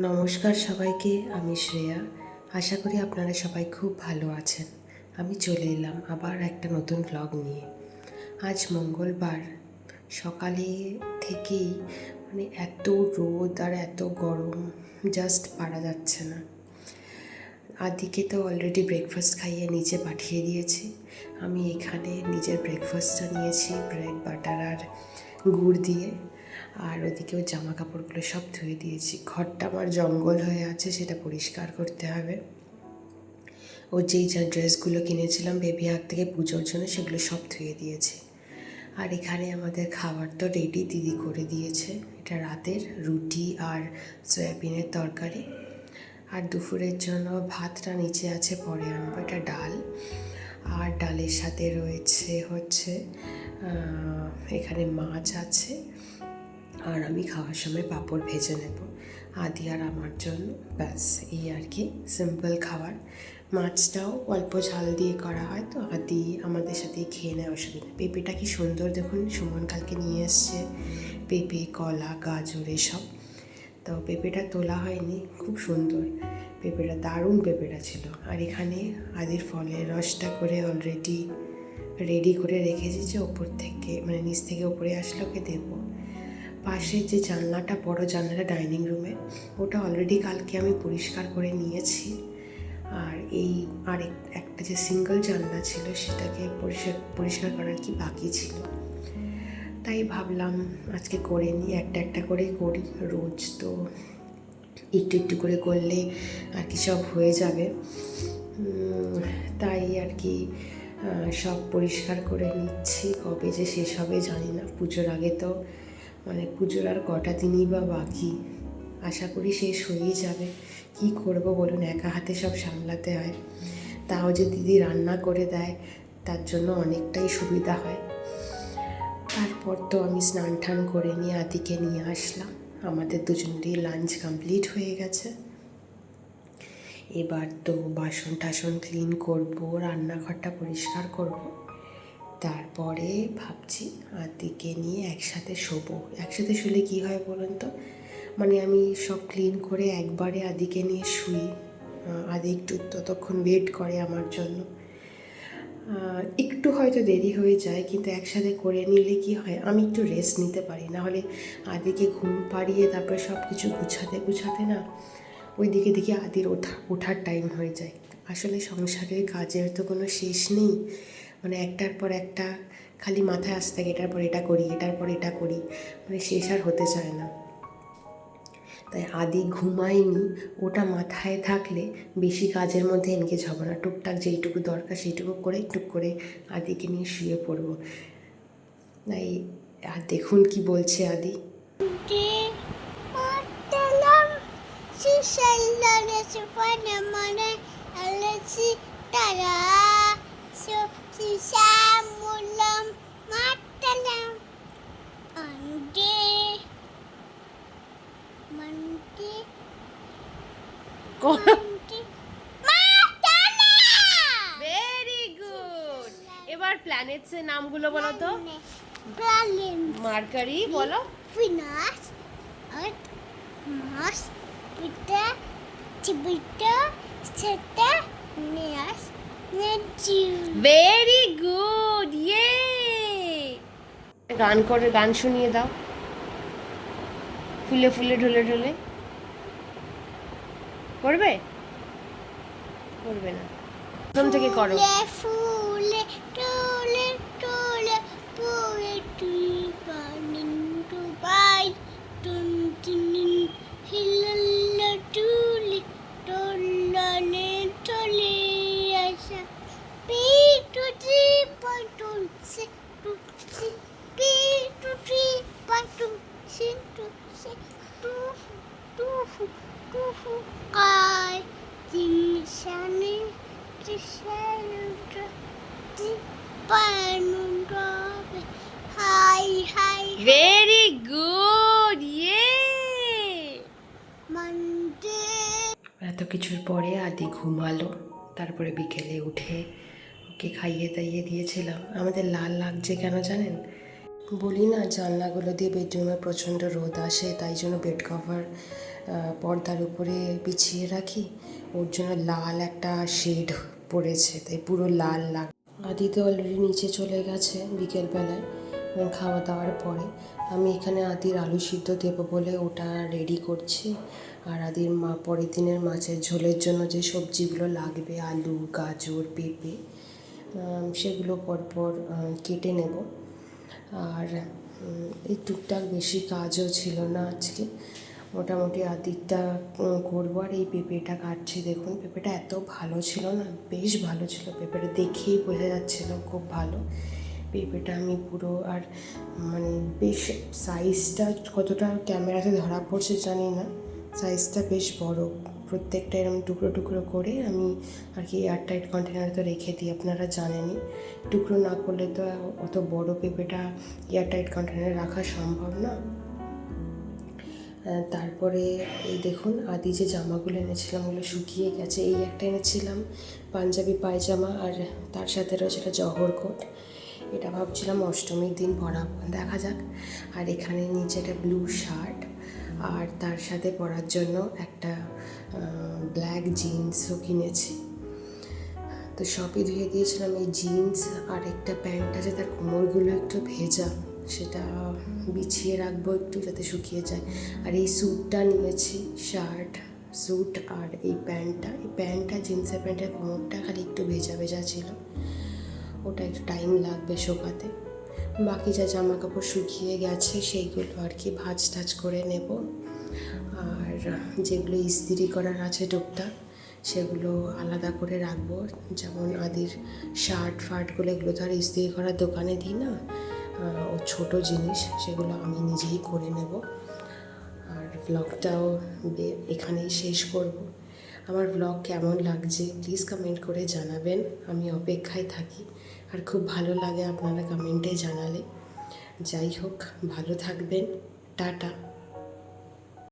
নমস্কার সবাইকে, আমি শ্রেয়া। আশা করি আপনারা সবাই খুব ভালো আছেন। আমি চলে এলাম আবার একটা নতুন ব্লগ নিয়ে। আজ মঙ্গলবার সকালে থেকেই এত রোদ আর এত গরম, জাস্ট পারা যাচ্ছে না। আদিকে তো অলরেডি ব্রেকফাস্ট খাইয়ে নিচে পাঠিয়ে দিয়েছি। আমি এখানে নিজের ব্রেকফাস্টটা নিয়েছি ব্রেড বাটার আর গুড় দিয়ে, আর ওদিকেও জামা কাপড়গুলো সব ধুয়ে দিয়েছি। ঘরটা আমার জঙ্গল হয়ে আছে, সেটা পরিষ্কার করতে হবে। ও যেই যা ড্রেসগুলো কিনেছিলাম বেবি হাগ থেকে পুজোর জন্য, সেগুলো সব ধুয়ে দিয়েছি। আর এখানে আমাদের খাবার তো রেডি, দিদি করে দিয়েছে। এটা রাতের রুটি আর সয়াবিনের তরকারি। আর দুপুরের জন্য ভাতটা নিচে আছে, পরে আনবো। এটা ডাল, আর ডালের সাথে রয়েছে এখানে মাছ আছে, আর আমি খাওয়ার সময় পাঁপড় ভেজে নেব আদি আর আমার জন্য। ব্যাস এই আর কি, সিম্পল খাবার। মাছটাও অল্প ঝাল দিয়ে করা হয়, তো আদি আমাদের সাথেই খেয়ে নেয়, অসুবিধা। পেঁপেটা কি সুন্দর দেখুন, সুমন কালকে নিয়ে এসছে পেঁপে, কলা, গাজর এসব। তো পেঁপেটা তোলা হয়নি, খুব সুন্দর পেঁপেটা, দারুণ পেঁপেটা ছিল। আর এখানে আদির ফলের রসটা করে অলরেডি রেডি করে রেখেছি, যে ওপর থেকে নিচ থেকে ওপরে আসলে ওকে দেবো। পাশের যে জানলাটা, বড় জানলাটা ডাইনিং রুমে, ওটা অলরেডি কালকে আমি পরিষ্কার করে নিয়েছি। আর এই আর একটা যে সিঙ্গল জানলা ছিল, সেটাকে পরিষ্কার করার কি বাকি ছিল, তাই ভাবলাম আজকে করে নিই। একটা একটা করে করি, রোজ তো একটু একটু করে করলে আর কি সব হয়ে যাবে। তাই আর কি সব পরিষ্কার করে নিচ্ছি। কবে যে শেষ হবে জানি না। পুজোর আগে তো পুজোর আর কটা দিনই বা বাকি, আশা করি শেষ হয়েই যাবে। কি করব বলুন, একা হাতে সব সামলাতে হয়। তাও যে দিদি রান্না করে দেয়, তার জন্য অনেকটাই সুবিধা হয়। তারপর তো আমি স্নান টান করে নিয়ে আদিকে নিয়ে আসলাম। আমাদের দুজনেরই লাঞ্চ কমপ্লিট হয়ে গেছে। এবার তো বাসন টাসন ক্লিন করব, রান্নাঘরটা পরিষ্কার করব। তারপরে ভাবছি আদিকে নিয়ে একসাথে শোবো। একসাথে শুলে কী হয় বলুন তো, আমি সব ক্লিন করে একবারে আদিকে নিয়ে শুই। আদি একটু ততক্ষণ ওয়েট করে আমার জন্য। একটু হয়তো দেরি হয়ে যায়, কিন্তু একসাথে করে নিলে কি হয়, আমি একটু রেস্ট নিতে পারি। নাহলে আদিকে ঘুম পাড়িয়ে তারপরে সব কিছু গুছাতে না, ওই দিকে দিকে আদির ওঠার টাইম হয়ে যায়। আসলে সংসারের কাজের তো কোনো শেষ নেই, একটার পর একটা খালি মাথায় আসতে থাকে, এটার পর এটা করি, এটার পর এটা করি, শেষ আর হতে চায় না। তাই আদি ঘুমায়নি, ওটা মাথায় থাকলে বেশি কাজের মধ্যে এনগেজ হবো না। টুকটাক যেইটুকু দরকার সেইটুকু করে টুক করে আদিকে নিয়ে শুয়ে পড়বো। তাই আর দেখুন কি বলছে আদি। Very good. এবার প্ল্যানেটস এর নামগুলো বলো তো। মার্কারি বলো। Venus, Earth, Mars, Jupiter, Jupiter, Saturn, Venus, Neptune. Very good, ইয়ে। গান শুনিয়ে দাও, ফুলে ফুলে ঢলে ঢলে। করবে না, প্রথম থেকে করো। ফুলে টলে টলে পড়ে তুই পানিন টু বাই টুন টুন হিলাল্লা টুলি টলানে টলে আসা পি টু থ্রি পাটুন সি টু সি পি টু থ্রি পাটুন সি টু সি টু টু কাই জিনিসানে ভেরি গুড, ইয়ে। এত কিছুর পরে আদি ঘুমালো। তারপরে বিকেলে উঠে ওকে খাইয়ে দাইয়ে দিয়েছিলাম। আমাদের লাল লাগছে কেন জানেন? বলি না, জানলাগুলো দিয়ে বেডরুমে প্রচণ্ড রোদ আসে, তাই জন্য বেড কভার পর্দার উপরে বিছিয়ে রাখি। ওর জন্য লাল একটা শেড পড়েছে, তাই পুরো লাল লাগ। আদি তো অলরেডি নিচে চলে গেছে বিকেলবেলায় খাওয়া দাওয়ার পরে। আমি এখানে আদির আলু সিদ্ধ দেবো বলে ওটা রেডি করছি। আর আদির পরের দিনের মাছের ঝোলের জন্য যে সবজিগুলো লাগবে, আলু, গাজর, পেঁপে, সেগুলো পরপর কেটে নেব। আর এই টুকটাক বেশি কাজও ছিল না আজকে, মোটামুটি আদিরটা করবো। আর এই পেঁপেটা কাটছি, দেখুন পেঁপেটা এত ভালো ছিল না, বেশ ভালো ছিল পেঁপেটা, দেখেই বোঝা যাচ্ছিল খুব ভালো পেঁপেটা। আমি পুরো আর মানে বেশ সাইজটা কতটা ক্যামেরাতে ধরা পড়ছে জানি না, সাইজটা বেশ বড়। প্রত্যেকটা এরকম টুকরো টুকরো করে আমি আর কি এয়ারটাইট কন্টেনারে তো রেখে দিই, আপনারা জানেনই। টুকরো না করলে তো অত বড় পেঁপেটা এয়ারটাইট কন্টেনারে রাখা সম্ভব না। তারপরে এই দেখুন আদি যে জামাগুলো এনেছিলাম ওগুলো শুকিয়ে গেছে। এই একটা এনেছিলাম পাঞ্জাবি পায়জামা, আর তার সাথে রয়েছে একটা জহর কোট। এটা ভাবছিলাম অষ্টমীর দিন পরাবো, দেখা যাক। আর এখানে নিচে একটা ব্লু শার্ট, আর তার সাথে পরার জন্য একটা ব্ল্যাক জিন্সও কিনেছি। তো সবই ধুয়ে দিয়েছিলাম। এই জিন্স আর একটা প্যান্ট আছে, তার কোমরগুলো একটু ভেজা, সেটা বিছিয়ে রাখবো একটু যাতে শুকিয়ে যায়। আর এই স্যুটটা নিয়েছি, শার্ট স্যুট, আর এই প্যান্টটা জিন্সের প্যান্টের কোমরটা খালি একটু ভেজা ভেজা ছিল, ওটা একটু টাইম লাগবে শোকাতে। বাকি যা জামা কাপড় শুকিয়ে গেছে সেইগুলো আর কি ভাঁজ টাজ করে নেব। আর যেগুলো ইস্ত্রি করার আছে টুকটাক সেগুলো আলাদা করে রাখবো। যেমন আদির শার্ট ফার্টগুলো, এগুলো তো আর ইস্ত্রি করার দোকানে দিই না, ও ছোটো জিনিস, সেগুলো আমি নিজেই করে নেব। আর ব্লগটাও এখানেই শেষ করব। আমার ব্লগ কেমন লাগছে প্লিজ কমেন্ট করে জানাবেন, আমি অপেক্ষায় থাকি। আর খুব ভালো লাগে আপনারা কমেন্টে জানালে। যাই হোক, ভালো থাকবেন, টাটা।